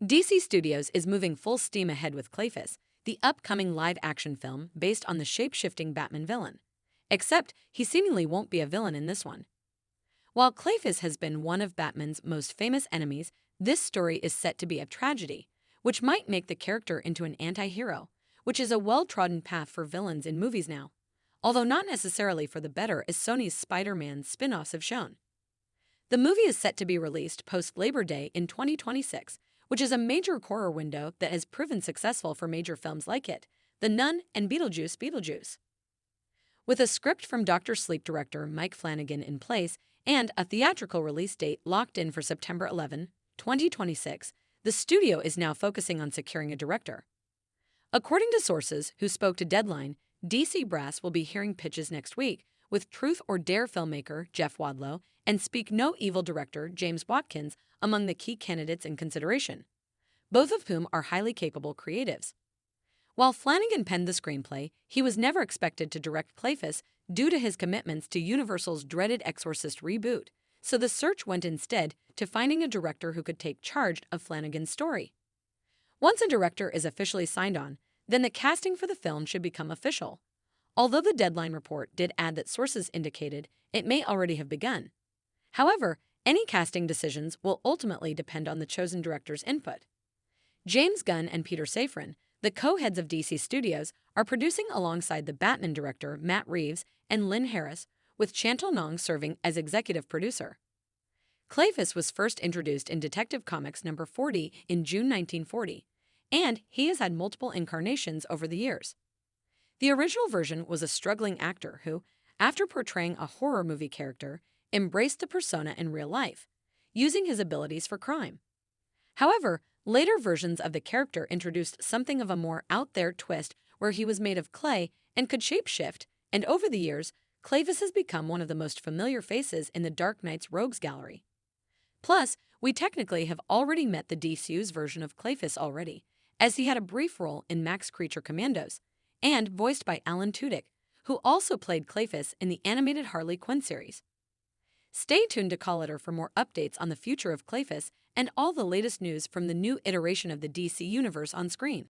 DC Studios is moving full steam ahead with Clayface, the upcoming live-action film based on the shape-shifting Batman villain. Except he seemingly won't be a villain in this one. While Clayface has been one of Batman's most famous enemies, this story is set to be a tragedy, which might make the character into an anti-hero, which is a well-trodden path for villains in movies now, although not necessarily for the better, as Sony's Spider-Man spin-offs have shown. The movie is set to be released post-Labor Day in 2026, which is a major horror window that has proven successful for major films like it, The Nun and Beetlejuice. With a script from Dr. Sleep director Mike Flanagan in place and a theatrical release date locked in for September 11, 2026, the studio is now focusing on securing a director. According to sources who spoke to Deadline, DC Brass will be hearing pitches next week, with Truth or Dare filmmaker Jeff Wadlow and Speak No Evil director James Watkins among the key candidates in consideration, both of whom are highly capable creatives. While Flanagan penned the screenplay, he was never expected to direct Clayface due to his commitments to Universal's dreaded Exorcist reboot, so the search went instead to finding a director who could take charge of Flanagan's story. Once a director is officially signed on, then the casting for the film should become official, although the Deadline report did add that sources indicated it may already have begun. However, any casting decisions will ultimately depend on the chosen director's input. James Gunn and Peter Safran, the co-heads of DC Studios, are producing alongside the Batman director Matt Reeves and Lynn Harris, with Chantal Nong serving as executive producer. Clayface was first introduced in Detective Comics number 40 in June 1940, and he has had multiple incarnations over the years. The original version was a struggling actor who, after portraying a horror movie character, embraced the persona in real life, using his abilities for crime. However, later versions of the character introduced something of a more out-there twist where he was made of clay and could shapeshift, and over the years, Clayface has become one of the most familiar faces in the Dark Knight's Rogues Gallery. Plus, we technically have already met the DCU's version of Clayface already, as he had a brief role in Max Creature Commandos, and voiced by Alan Tudyk, who also played Clayface in the animated Harley Quinn series. Stay tuned to Collider for more updates on the future of Clayface and all the latest news from the new iteration of the DC Universe on screen.